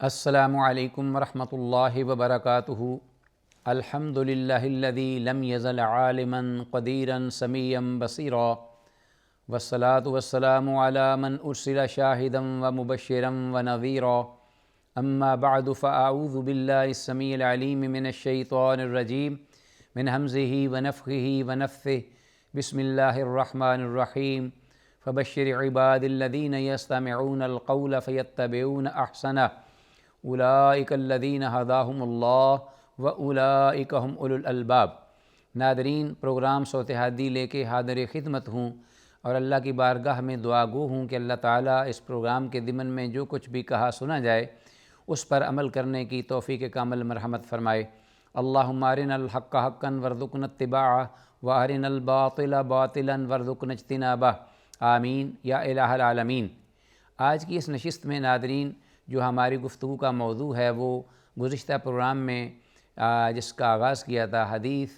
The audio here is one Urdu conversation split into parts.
السلام علیکم ورحمۃ اللہ وبرکاتہ۔ الحمد للہ الذی لم یزل عالما قدیرا سمیعا بصیرا، والصلاة والسلام علی من ارسل شاہدا ومبشرا ونذیرا، اما بعد فاعوذ باللہ السمیع العلیم من الشیطان الرجیم من ہمزہ ونفخہ ونفثہ، بسم اللہ الرحمن الرحیم۔ فبشر عباد الذین یستمعون القول فیتبعون احسنہ، اولئک الذین ھداھم اللہ واولئک ھم اولو الالباب۔ ناظرین، پروگرام صوت ہادی لے کے حاضر خدمت ہوں اور اللہ کی بارگاہ میں دعا گو ہوں کہ اللہ تعالیٰ اس پروگرام کے ضمن میں جو کچھ بھی کہا سنا جائے اس پر عمل کرنے کی توفیق کامل مرحمت فرمائے۔ اللہم ارنا الحق حقا وارزقنا اتباعہ وارنا الباطل باطلا وارزقنا اجتنابہ، آمین یا الہ العالمین۔ آج کی اس نشست میں ناظرین جو ہماری گفتگو کا موضوع ہے وہ گزشتہ پروگرام میں جس کا آغاز کیا تھا حدیث،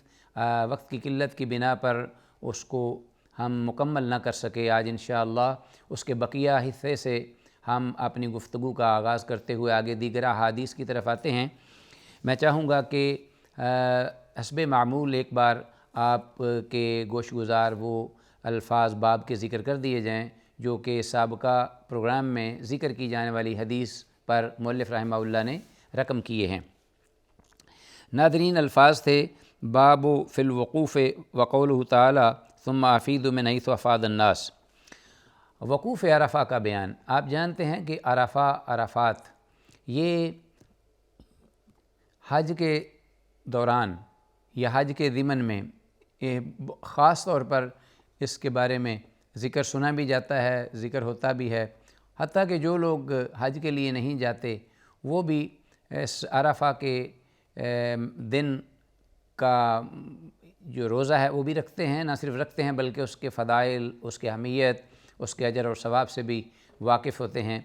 وقت کی قلت کی بنا پر اس کو ہم مکمل نہ کر سکے۔ آج انشاءاللہ اس کے بقیہ حصے سے ہم اپنی گفتگو کا آغاز کرتے ہوئے آگے دیگر احادیث کی طرف آتے ہیں۔ میں چاہوں گا کہ حسب معمول ایک بار آپ کے گوش گزار وہ الفاظ باب کے ذکر کر دیے جائیں جو کہ سابقہ پروگرام میں ذکر کی جانے والی حدیث پر مؤلف رحمہ اللہ نے رقم کیے ہیں۔ ناظرین، الفاظ تھے باب فی الوقوف وقولہ تعالی ثم افیدوا من حیث افاض الناس۔ وقوف عرفہ کا بیان۔ آپ جانتے ہیں کہ عرفات یہ حج کے دوران یا حج کے ضمن میں خاص طور پر اس کے بارے میں ذکر سنا بھی جاتا ہے، ذکر ہوتا بھی ہے، حتیٰ کہ جو لوگ حج کے لیے نہیں جاتے وہ بھی اس عرفہ کے دن کا جو روزہ ہے وہ بھی رکھتے ہیں۔ نہ صرف رکھتے ہیں بلکہ اس کے فضائل، اس کی اہمیت، اس کے اجر اور ثواب سے بھی واقف ہوتے ہیں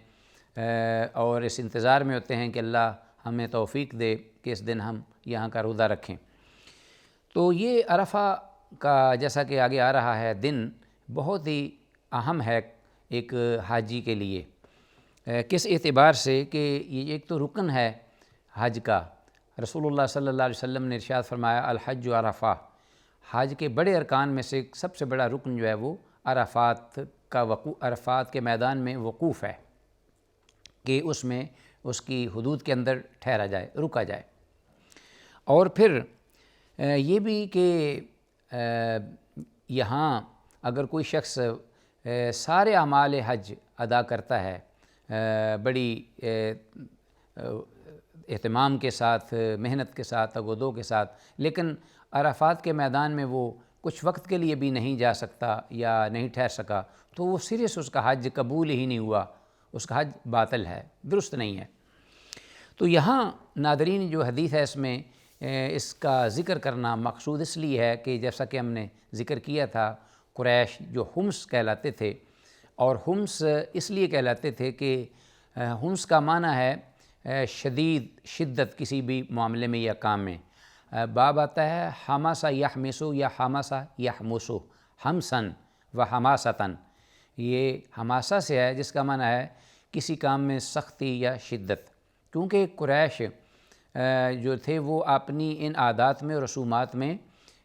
اور اس انتظار میں ہوتے ہیں کہ اللہ ہمیں توفیق دے کہ اس دن ہم یہاں کا روزہ رکھیں۔ تو یہ عرفہ کا جیسا کہ آگے آ رہا ہے دن بہت ہی اہم ہے ایک حاجی کے لیے۔ کس اعتبار سے کہ یہ ایک تو رکن ہے حج کا۔ رسول اللہ صلی اللہ علیہ وسلم نے ارشاد فرمایا الحج عرفہ، حج کے بڑے ارکان میں سے سب سے بڑا رکن جو ہے وہ عرفات کے میدان میں وقوف ہے کہ اس میں اس کی حدود کے اندر ٹھہرا جائے، رکا جائے۔ اور پھر یہ بھی کہ یہاں اگر کوئی شخص سارے اعمال حج ادا کرتا ہے بڑی اہتمام کے ساتھ، محنت کے ساتھ، تگ و دو کے ساتھ، لیکن عرفات کے میدان میں وہ کچھ وقت کے لیے بھی نہیں جا سکتا یا نہیں ٹھہر سکا تو وہ سرے سے اس کا حج قبول ہی نہیں ہوا، اس کا حج باطل ہے، درست نہیں ہے۔ تو یہاں ناظرین جو حدیث ہے اس میں اس کا ذکر کرنا مقصود اس لیے ہے کہ جیسا کہ ہم نے ذکر کیا تھا قریش جو حمص کہلاتے تھے، اور حمص اس لیے کہلاتے تھے کہ حمص کا معنی ہے شدت کسی بھی معاملے میں یا کام میں۔ باب آتا ہے حماسہ یحمسو یا حماسہ یحمسو، حمسن و حماستن، یہ حماسہ سے ہے جس کا معنی ہے کسی کام میں سختی یا شدت۔ کیونکہ قریش جو تھے وہ اپنی ان عادات میں اور رسومات میں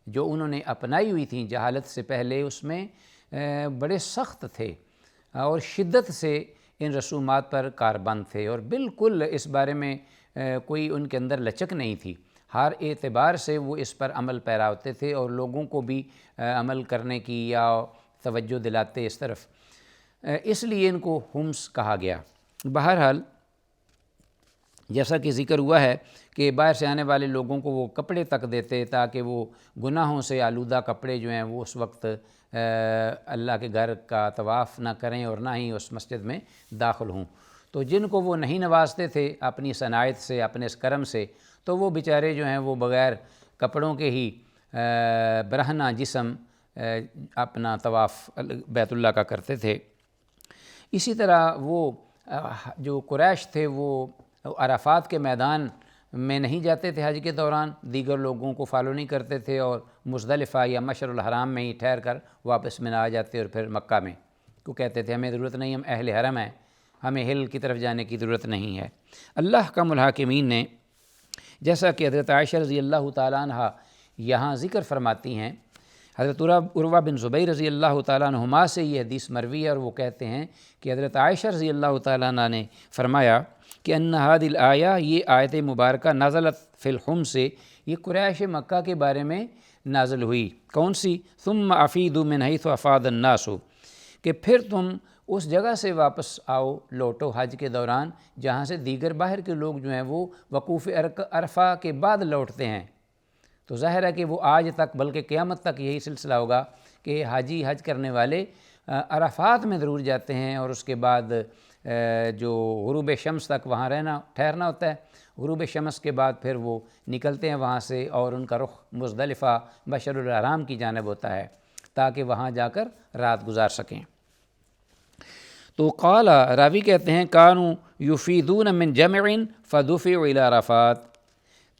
جو انہوں نے اپنائی ہوئی تھیں جہالت سے پہلے، اس میں بڑے سخت تھے اور شدت سے ان رسومات پر کاربند تھے، اور بالکل اس بارے میں کوئی ان کے اندر لچک نہیں تھی۔ ہر اعتبار سے وہ اس پر عمل پیرا ہوتے تھے اور لوگوں کو بھی عمل کرنے کی یا توجہ دلاتے اس طرف، اس لیے ان کو حمص کہا گیا۔ بہرحال جیسا کہ ذکر ہوا ہے کہ باہر سے آنے والے لوگوں کو وہ کپڑے تک دیتے تاکہ وہ گناہوں سے آلودہ کپڑے جو ہیں وہ اس وقت اللہ کے گھر کا طواف نہ کریں اور نہ ہی اس مسجد میں داخل ہوں۔ تو جن کو وہ نہیں نوازتے تھے اپنی صنعت سے، اپنے اس کرم سے، تو وہ بیچارے جو ہیں وہ بغیر کپڑوں کے ہی برہنہ جسم اپنا طواف بیت اللہ کا کرتے تھے۔ اسی طرح وہ جو قریش تھے وہ عرفات کے میدان میں نہیں جاتے تھے حج کے دوران، دیگر لوگوں کو فالو نہیں کرتے تھے اور مزدلفہ یا مشعر الحرام میں ہی ٹھہر کر واپس میں آ جاتے اور پھر مکہ میں کو کہتے تھے ہمیں ضرورت نہیں، ہم اہل حرم ہیں، ہمیں ہل کی طرف جانے کی ضرورت نہیں ہے۔ اللہ احکم الحاکمین نے جیسا کہ حضرت عائشہ رضی اللہ تعالیٰ عنہ یہاں ذکر فرماتی ہیں، حضرت عروہ بن زبیر رضی اللہ تعالیٰ عنہما سے یہ حدیث مروی ہے، اور وہ کہتے ہیں کہ حضرت عائشہ رضی اللہ تعالیٰ عنہ نے فرمایا کہ ان هذه الآیہ، یہ آیت مبارکہ نازلت فی الحمص سے، یہ قریش مکہ کے بارے میں نازل ہوئی۔ کون سی؟ ثم افیدوا من حیث افاض الناس، کہ پھر تم اس جگہ سے واپس آؤ، لوٹو حج کے دوران جہاں سے دیگر باہر کے لوگ جو ہیں وہ وقوف عرفہ کے بعد لوٹتے ہیں۔ تو ظاہر ہے کہ وہ آج تک بلکہ قیامت تک یہی سلسلہ ہوگا کہ حاجی حج کرنے والے عرفات میں ضرور جاتے ہیں، اور اس کے بعد جو غروب شمس تک وہاں ٹھہرنا ہوتا ہے۔ غروب شمس کے بعد پھر وہ نکلتے ہیں وہاں سے، اور ان کا رخ مزدلفہ مشعر الحرام کی جانب ہوتا ہے تاکہ وہاں جا کر رات گزار سکیں۔ تو قال، راوی کہتے ہیں، کانوا یفیدون من جمع فدفعوا الی عرفات،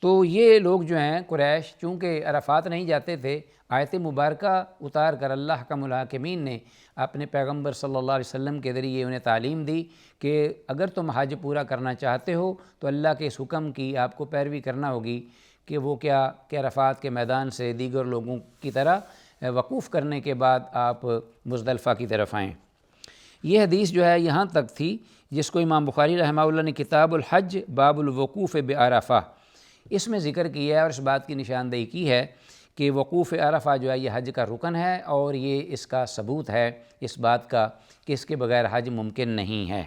تو یہ لوگ جو ہیں قریش چونکہ عرفات نہیں جاتے تھے، آیت مبارکہ اتار کر اللہ احکم الحاکمین نے اپنے پیغمبر صلی اللہ علیہ وسلم کے ذریعے انہیں تعلیم دی کہ اگر تم حج پورا کرنا چاہتے ہو تو اللہ کے اس حکم کی آپ کو پیروی کرنا ہوگی کہ وہ کیا کہ عرفات کے میدان سے دیگر لوگوں کی طرح وقوف کرنے کے بعد آپ مزدلفہ کی طرف آئیں۔ یہ حدیث جو ہے یہاں تک تھی، جس کو امام بخاری رحمہ اللہ نے کتاب الحج باب الوقوف بعرفہ اس میں ذکر کیا ہے، اور اس بات کی نشاندہی کی ہے کہ وقوف عرفہ جو ہے یہ حج کا رکن ہے، اور یہ اس کا ثبوت ہے اس بات کا کہ اس کے بغیر حج ممکن نہیں ہے۔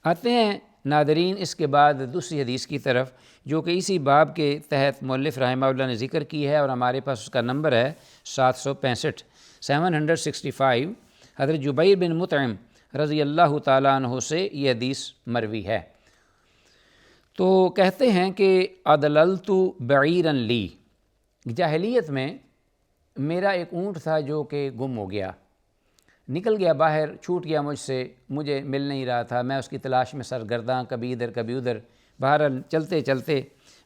آتے ہیں ناظرین اس کے بعد دوسری حدیث کی طرف، جو کہ اسی باب کے تحت مؤلف رحمہ اللہ نے ذکر کی ہے، اور ہمارے پاس اس کا نمبر ہے 765 حضرت جبیر بن مطعم رضی اللہ تعالیٰ عنہ سے یہ حدیث مروی ہے۔ تو کہتے ہیں کہ اضللت بعیرا لی، جاہلیت میں میرا ایک اونٹ تھا جو کہ گم ہو گیا، نکل گیا باہر، چھوٹ گیا مجھ سے، مجھے مل نہیں رہا تھا، میں اس کی تلاش میں سرگرداں، کبھی ادھر کبھی ادھر، بہرحال چلتے چلتے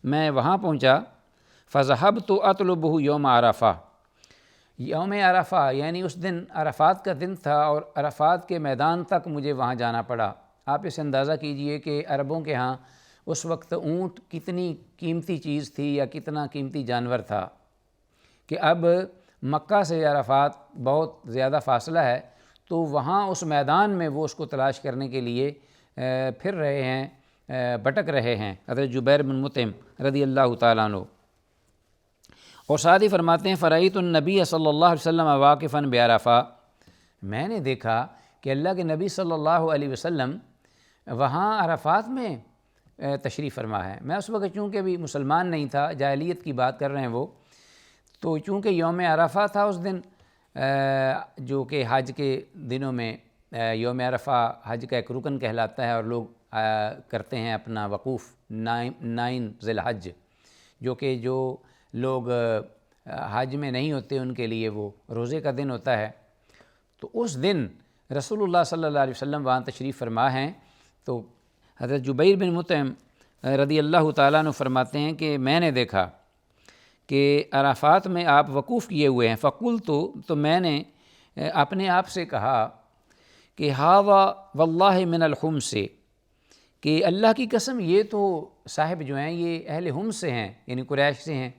میں وہاں پہنچا، فذهبت اطلبه یوم عرفہ، یوم عرفہ یعنی اس دن عرفات کا دن تھا، اور عرفات کے میدان تک مجھے وہاں جانا پڑا۔ آپ اس اندازہ کیجئے کہ عربوں کے ہاں اس وقت اونٹ کتنی قیمتی چیز تھی یا کتنا قیمتی جانور تھا، کہ اب مکہ سے عرفات بہت زیادہ فاصلہ ہے، تو وہاں اس میدان میں وہ اس کو تلاش کرنے کے لیے پھر رہے ہیں، بھٹک رہے ہیں حضرت جبیر بن مطعم رضی اللہ تعالیٰ عنہ۔ اور ساتھ ہی فرماتے ہیں فرأیت النبی صلی اللہ علیہ وسلم واقفا بعرفہ، میں نے دیکھا کہ اللہ کے نبی صلی اللہ علیہ وسلم وہاں عرفات میں تشریف فرما ہے۔ میں اس وقت چونکہ بھی مسلمان نہیں تھا، جاہلیت کی بات کر رہے ہیں وہ، تو چونکہ یوم عرفہ تھا اس دن، جو کہ حج کے دنوں میں یوم عرفہ حج کا ایک رکن کہلاتا ہے، اور لوگ کرتے ہیں اپنا وقوف 9 ذی الحج، جو کہ جو لوگ حج میں نہیں ہوتے ان کے لیے وہ روزے کا دن ہوتا ہے۔ تو اس دن رسول اللہ صلی اللہ علیہ وسلم وہاں تشریف فرما ہیں۔ تو حضرت جبیر بن مطعم رضی اللہ تعالیٰ عنہ فرماتے ہیں کہ میں نے دیکھا کہ عرفات میں آپ وقوف کیے ہوئے ہیں، فقلت، تو میں نے اپنے آپ سے کہا کہ ھذا واللہ من الحمص، کہ اللہ کی قسم یہ تو صاحب جو ہیں یہ اہل حمص سے ہیں، یعنی قریش سے ہیں۔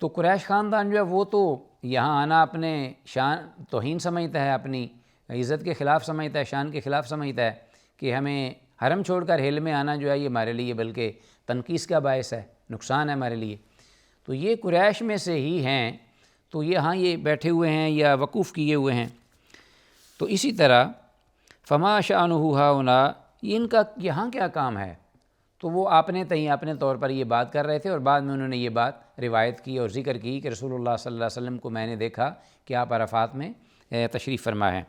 تو قریش خاندان جو ہے وہ تو یہاں آنا اپنے شان توہین سمجھتا ہے، اپنی عزت کے خلاف سمجھتا ہے، شان کے خلاف سمجھتا ہے کہ ہمیں حرم چھوڑ کر ہل میں آنا جو ہے یہ ہمارے لیے بلکہ تنقیص کا باعث ہے، نقصان ہے ہمارے لیے۔ تو یہ قریش میں سے ہی ہیں، تو یہاں یہ بیٹھے ہوئے ہیں یا وقوف کیے ہوئے ہیں۔ تو اسی طرح فما شأنہ ھاہنا، یہ ان کا یہاں کیا کام ہے؟ تو وہ اپنے طور پر یہ بات کر رہے تھے، اور بعد میں انہوں نے یہ بات روایت کی اور ذکر کی کہ رسول اللہ صلی اللہ علیہ وسلم کو میں نے دیکھا کہ آپ عرفات میں تشریف فرما ہیں۔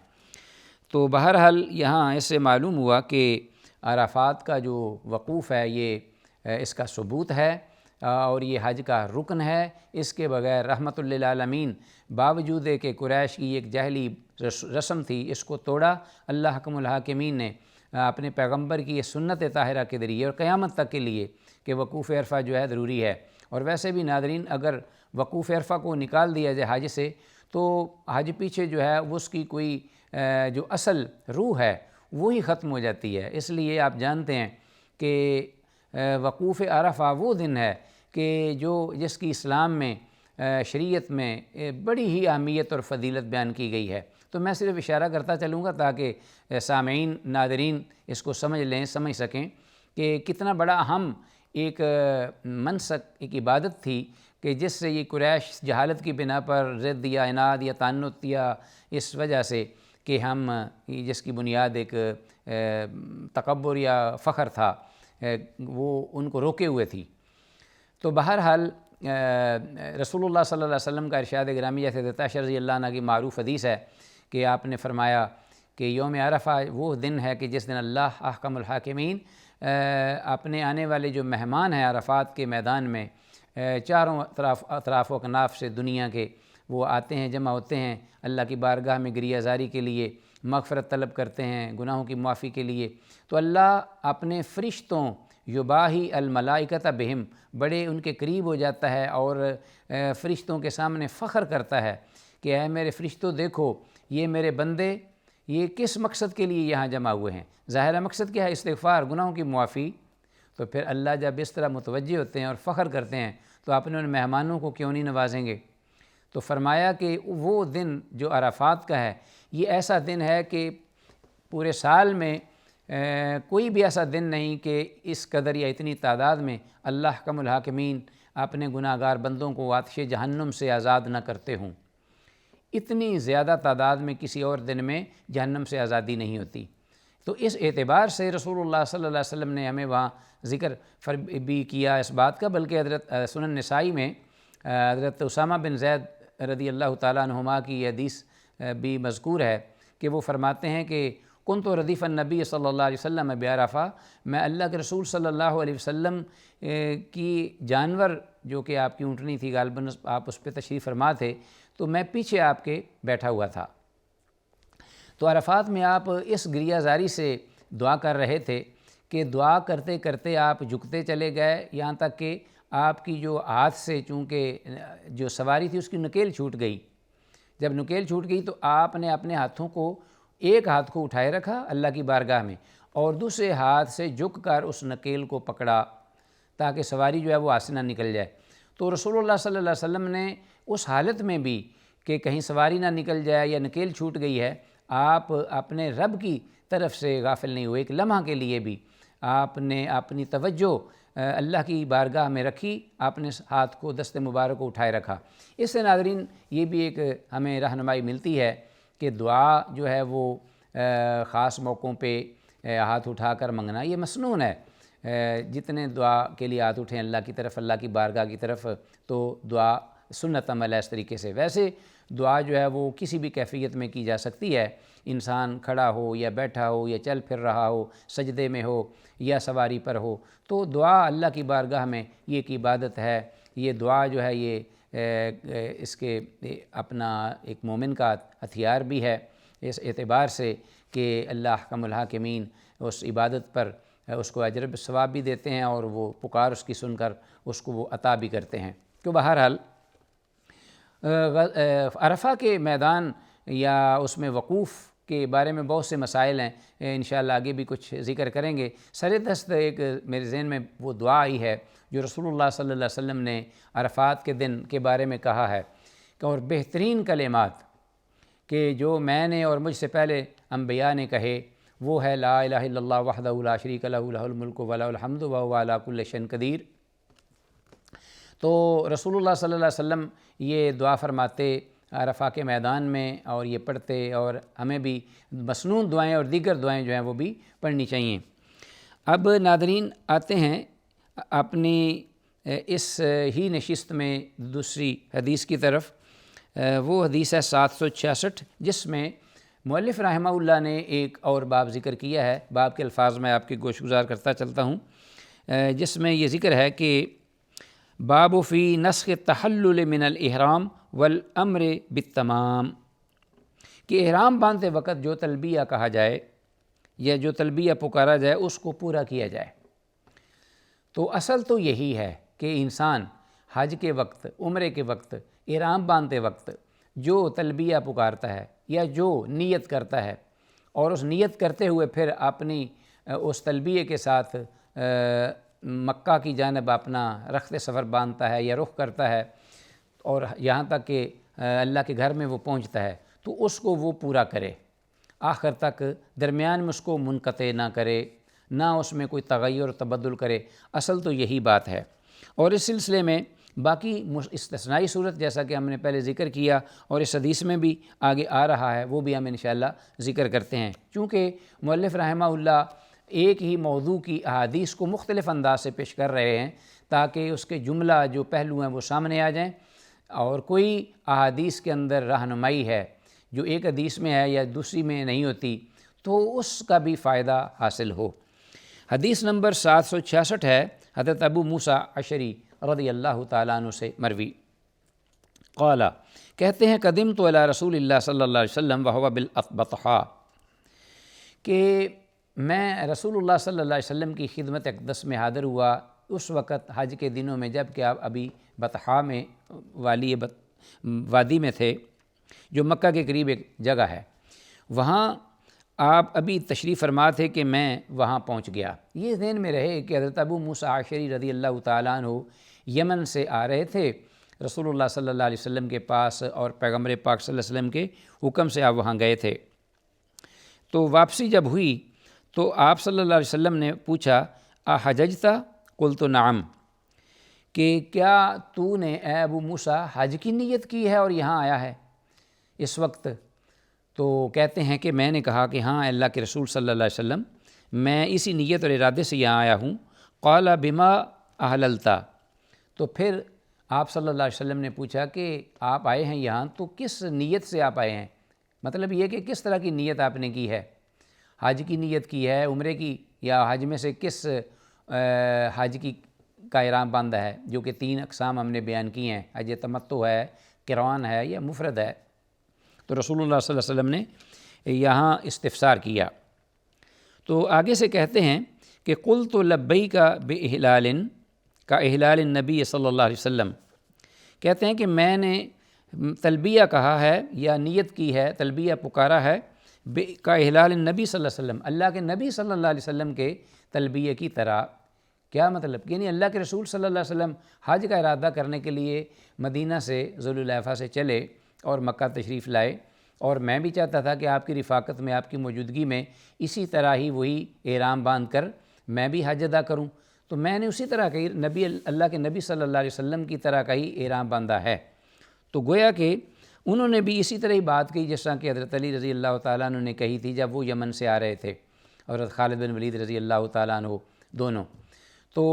تو بہرحال یہاں اس سے معلوم ہوا کہ عرفات کا جو وقوف ہے یہ اس کا ثبوت ہے، اور یہ حج کا رکن ہے، اس کے بغیر رحمت للعالمین، باوجود کہ قریش کی ایک جاہلی رسم تھی اس کو توڑا اللہ حکم الحاکمین نے اپنے پیغمبر کی یہ سنت طاہرہ کے ذریعے، اور قیامت تک کے لیے کہ وقوف عرفہ جو ہے ضروری ہے۔ اور ویسے بھی ناظرین اگر وقوف عرفہ کو نکال دیا جائے حج سے، تو حج پیچھے جو ہے اس کی کوئی جو اصل روح ہے وہی ختم ہو جاتی ہے۔ اس لیے آپ جانتے ہیں کہ وقوف عرفہ وہ دن ہے کہ جس کی اسلام میں شریعت میں بڑی ہی اہمیت اور فضیلت بیان کی گئی ہے۔ تو میں صرف اشارہ کرتا چلوں گا تاکہ سامعین ناظرین اس کو سمجھ لیں، سمجھ سکیں کہ کتنا بڑا اہم ایک منسک، ایک عبادت تھی کہ جس سے یہ قریش جہالت کی بنا پر ضد یا عناد یا تعنت یا اس وجہ سے کہ ہم جس کی بنیاد ایک تکبر یا فخر تھا وہ ان کو روکے ہوئے تھی۔ تو بہرحال رسول اللہ صلی اللہ علیہ وسلم کا ارشاد گرامی، جیسے حضرت عائشہ رضی اللہ عنہ کی معروف حدیث ہے کہ آپ نے فرمایا کہ یوم عرفہ وہ دن ہے کہ جس دن اللہ احکم الحاکمین اپنے آنے والے جو مہمان ہیں عرفات کے میدان میں چاروں اطراف و اکناف سے دنیا کے، وہ آتے ہیں، جمع ہوتے ہیں، اللہ کی بارگاہ میں گریہ زاری کے لیے، مغفرت طلب کرتے ہیں، گناہوں کی معافی کے لیے۔ تو اللہ اپنے فرشتوں یباہی الملائکۃ بہم، بڑے ان کے قریب ہو جاتا ہے اور فرشتوں کے سامنے فخر کرتا ہے کہ اے میرے فرشتوں دیکھو یہ میرے بندے یہ کس مقصد کے لیے یہاں جمع ہوئے ہیں۔ ظاہرہ مقصد کیا ہے؟ استغفار، گناہوں کی معافی۔ تو پھر اللہ جب اس طرح متوجہ ہوتے ہیں اور فخر کرتے ہیں تو اپنے ان مہمانوں کو کیوں نہیں نوازیں گے؟ تو فرمایا کہ وہ دن جو عرفات کا ہے یہ ایسا دن ہے کہ پورے سال میں کوئی بھی ایسا دن نہیں کہ اس قدر یا اتنی تعداد میں اللہ احکم الحاکمین اپنے گناہ گار بندوں کو آتش جہنم سے آزاد نہ کرتے ہوں۔ اتنی زیادہ تعداد میں کسی اور دن میں جہنم سے آزادی نہیں ہوتی۔ تو اس اعتبار سے رسول اللہ صلی اللہ علیہ وسلم نے ہمیں وہاں ذکر بھی کیا اس بات کا، بلکہ حضرت سنن نسائی میں حضرت اسامہ بن زید رضی اللہ تعالیٰ عنہما کی یہ حدیث بھی مذکور ہے کہ وہ فرماتے ہیں کہ کنت ردیف النبی صلی اللہ علیہ وسلم بعرفہ، میں اللہ کے رسول صلی اللہ علیہ وسلم کی جانور جو کہ آپ کی اونٹنی تھی، غالباً آپ اس پہ تشریف فرما تھے، تو میں پیچھے آپ کے بیٹھا ہوا تھا۔ تو عرفات میں آپ اس گریہ زاری سے دعا کر رہے تھے کہ دعا کرتے کرتے آپ جھکتے چلے گئے، یہاں تک کہ آپ کی جو ہاتھ سے چونکہ جو سواری تھی اس کی نکیل چھوٹ گئی۔ جب نکیل چھوٹ گئی تو آپ نے اپنے ہاتھوں کو، ایک ہاتھ کو اٹھائے رکھا اللہ کی بارگاہ میں اور دوسرے ہاتھ سے جھک کر اس نکیل کو پکڑا تاکہ سواری جو ہے وہ ہاتھ سے نہ نکل جائے۔ تو رسول اللہ صلی اللہ علیہ وسلم نے اس حالت میں بھی کہ کہیں سواری نہ نکل جائے یا نکیل چھوٹ گئی ہے، آپ اپنے رب کی طرف سے غافل نہیں ہوئے۔ ایک لمحہ کے لیے بھی آپ نے اپنی توجہ اللہ کی بارگاہ میں رکھی، آپ نے ہاتھ کو، دست مبارک کو اٹھائے رکھا۔ اس سے ناظرین یہ بھی ایک ہمیں رہنمائی ملتی ہے کہ دعا جو ہے وہ خاص موقعوں پہ ہاتھ اٹھا کر منگنا یہ مسنون ہے۔ جتنے دعا کے لیے ہاتھ اٹھیں اللہ کی طرف، اللہ کی بارگاہ کی طرف، تو دعا سنت عمل ہے اس طریقے سے۔ ویسے دعا جو ہے وہ کسی بھی کیفیت میں کی جا سکتی ہے، انسان کھڑا ہو یا بیٹھا ہو یا چل پھر رہا ہو، سجدے میں ہو یا سواری پر ہو، تو دعا اللہ کی بارگاہ میں یہ ایک عبادت ہے۔ یہ دعا جو ہے یہ اس کے اپنا ایک مومن کا ہتھیار بھی ہے، اس اعتبار سے کہ اللہ احکم الحاکمین اس عبادت پر اس کو اجر ثواب بھی دیتے ہیں اور وہ پکار اس کی سن کر اس کو وہ عطا بھی کرتے ہیں۔ تو بہرحال عرفہ کے میدان یا اس میں وقوف کے بارے میں بہت سے مسائل ہیں، انشاءاللہ آگے بھی کچھ ذکر کریں گے۔ سر دست ایک میرے ذہن میں وہ دعا آئی ہے جو رسول اللہ صلی اللہ علیہ وسلم نے عرفات کے دن کے بارے میں کہا ہے کہ اور بہترین کلمات کہ جو میں نے اور مجھ سے پہلے انبیاء نے کہے وہ ہے لا الہ الا اللہ وحدہ لا شریک لہ لہ الملک و لہ الحمد وہو علی کل شیء قدیر۔ تو رسول اللہ صلی اللہ علیہ وسلم یہ دعا فرماتے عرفہ کے میدان میں اور یہ پڑھتے، اور ہمیں بھی مسنون دعائیں اور دیگر دعائیں جو ہیں وہ بھی پڑھنی چاہیے۔ اب ناظرین آتے ہیں اپنی اس ہی نشست میں دوسری حدیث کی طرف۔ وہ حدیث ہے 766 جس میں مؤلف رحمہ اللہ نے ایک اور باب ذکر کیا ہے۔ باب کے الفاظ میں آپ کی گوش گزار کرتا چلتا ہوں، جس میں یہ ذکر ہے کہ باب فی نسخ التحلل من الاحرام والامر بالتمام، کہ احرام باندھتے وقت جو تلبیہ کہا جائے یا جو تلبیہ پکارا جائے اس کو پورا کیا جائے۔ تو اصل تو یہی ہے کہ انسان حج کے وقت، عمرے کے وقت، احرام باندھتے وقت جو تلبیہ پکارتا ہے یا جو نیت کرتا ہے اور اس نیت کرتے ہوئے پھر اپنی اس تلبیے کے ساتھ مکہ کی جانب اپنا رخت سفر باندھتا ہے یا رخ کرتا ہے اور یہاں تک کہ اللہ کے گھر میں وہ پہنچتا ہے، تو اس کو وہ پورا کرے آخر تک، درمیان میں اس کو منقطع نہ کرے، نہ اس میں کوئی تغیر و تبدل کرے۔ اصل تو یہی بات ہے۔ اور اس سلسلے میں باقی استثنائی صورت جیسا کہ ہم نے پہلے ذکر کیا اور اس حدیث میں بھی آگے آ رہا ہے، وہ بھی ہم انشاءاللہ ذکر کرتے ہیں، چونکہ مؤلف رحمہ اللہ ایک ہی موضوع کی احادیث کو مختلف انداز سے پیش کر رہے ہیں تاکہ اس کے جملہ جو پہلو ہیں وہ سامنے آ جائیں، اور کوئی احادیث کے اندر رہنمائی ہے جو ایک حدیث میں ہے یا دوسری میں نہیں ہوتی تو اس کا بھی فائدہ حاصل ہو۔ حدیث نمبر 766 ہے حضرت ابو موسیٰ اشعری رضی اللہ تعالیٰ عنہ سے مروی، قال، کہتے ہیں قدمت الی رسول اللہ صلی اللہ علیہ وسلم وہو بالبطحاء، کہ میں رسول اللہ صلی اللہ علیہ وسلم کی خدمت اقدس میں حاضر ہوا اس وقت حج کے دنوں میں، جب کہ آپ ابھی بطحاء میں وادی میں تھے جو مکہ کے قریب ایک جگہ ہے، وہاں آپ ابھی تشریف فرما تھے کہ میں وہاں پہنچ گیا۔ یہ ذہن میں رہے کہ حضرت ابو موسیٰ اشعری رضی اللہ تعالیٰ عنہ یمن سے آ رہے تھے رسول اللہ صلی اللہ علیہ وسلم کے پاس، اور پیغمبر پاک صلی اللہ علیہ وسلم کے حکم سے آپ وہاں گئے تھے۔ تو واپسی جب ہوئی تو آپ صلی اللہ علیہ وسلم نے پوچھا، احججتا؟ قلت نعم، کہ کیا تو نے اے ابو موسیٰ حج کی نیت کی ہے اور یہاں آیا ہے اس وقت؟ تو کہتے ہیں کہ میں نے کہا کہ ہاں اللہ کے رسول صلی اللہ علیہ وسلم، میں اسی نیت اور ارادے سے یہاں آیا ہوں۔ قال بما احللتا، تو پھر آپ صلی اللہ علیہ وسلم نے پوچھا کہ آپ آئے ہیں یہاں تو کس نیت سے آپ آئے ہیں؟ مطلب یہ کہ کس طرح کی نیت آپ نے کی ہے، حج کی نیت کی ہے، عمرے کی، یا حج میں سے کس حج کا احرام باندھا ہے، جو کہ 3 اقسام ہم نے بیان کی ہیں، حج تمتع ہے، قران ہے یا مفرد ہے۔ تو رسول اللہ صلی اللہ علیہ وسلم نے یہاں استفسار کیا، تو آگے سے کہتے ہیں کہ قلت لبیک باحلال کا احلال النبی صلی اللہ علیہ وسلم، کہتے ہیں کہ میں نے تلبیہ کہا ہے یا نیت کی ہے، تلبیہ پکارا ہے کا احلال النبی صلی اللہ علیہ وسلم، اللہ کے نبی صلی اللہ علیہ وسلم کے تلبیہ کی طرح۔ کیا مطلب؟ یعنی اللہ کے رسول صلی اللہ علیہ وسلم حج کا ارادہ کرنے کے لیے مدینہ سے ذوالحلیفہ سے چلے اور مکہ تشریف لائے، اور میں بھی چاہتا تھا کہ آپ کی رفاقت میں، آپ کی موجودگی میں اسی طرح ہی وہی احرام باندھ کر میں بھی حج ادا کروں، تو میں نے اسی طرح کہ اللہ کے نبی صلی اللہ علیہ وسلم کی طرح کا ہی احرام باندھا ہے۔ تو گویا کہ انہوں نے بھی اسی طرح ہی بات کی جس طرح کہ حضرت علی رضی اللہ تعالیٰ عنہ نے کہی تھی جب وہ یمن سے آ رہے تھے، اور حضرت خالد بن ولید رضی اللہ تعالیٰ عنہ دونوں۔ تو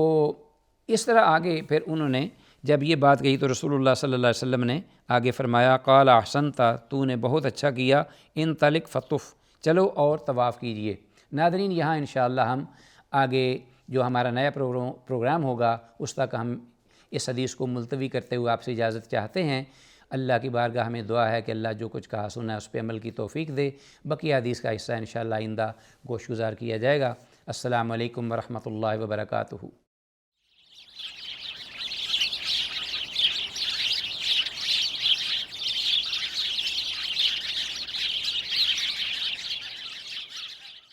اس طرح آگے پھر انہوں نے جب یہ بات کہی تو رسول اللہ صلی اللہ علیہ وسلم نے آگے فرمایا، قال احسنت، تو نے بہت اچھا کیا، انطلق فطف، چلو اور طواف کیجئے۔ ناظرین، یہاں انشاءاللہ ہم آگے جو ہمارا نیا پروگرام ہوگا اس تک ہم اس حدیث کو ملتوی کرتے ہوئے آپ سے اجازت چاہتے ہیں۔ اللہ کی بارگاہ ہمیں دعا ہے کہ اللہ جو کچھ کہا سنا ہے اس پہ عمل کی توفیق دے، بقیہ حدیث کا حصہ انشاءاللہ آئندہ گوش گزار کیا جائے گا۔ السلام علیکم ورحمۃ اللہ وبرکاتہ۔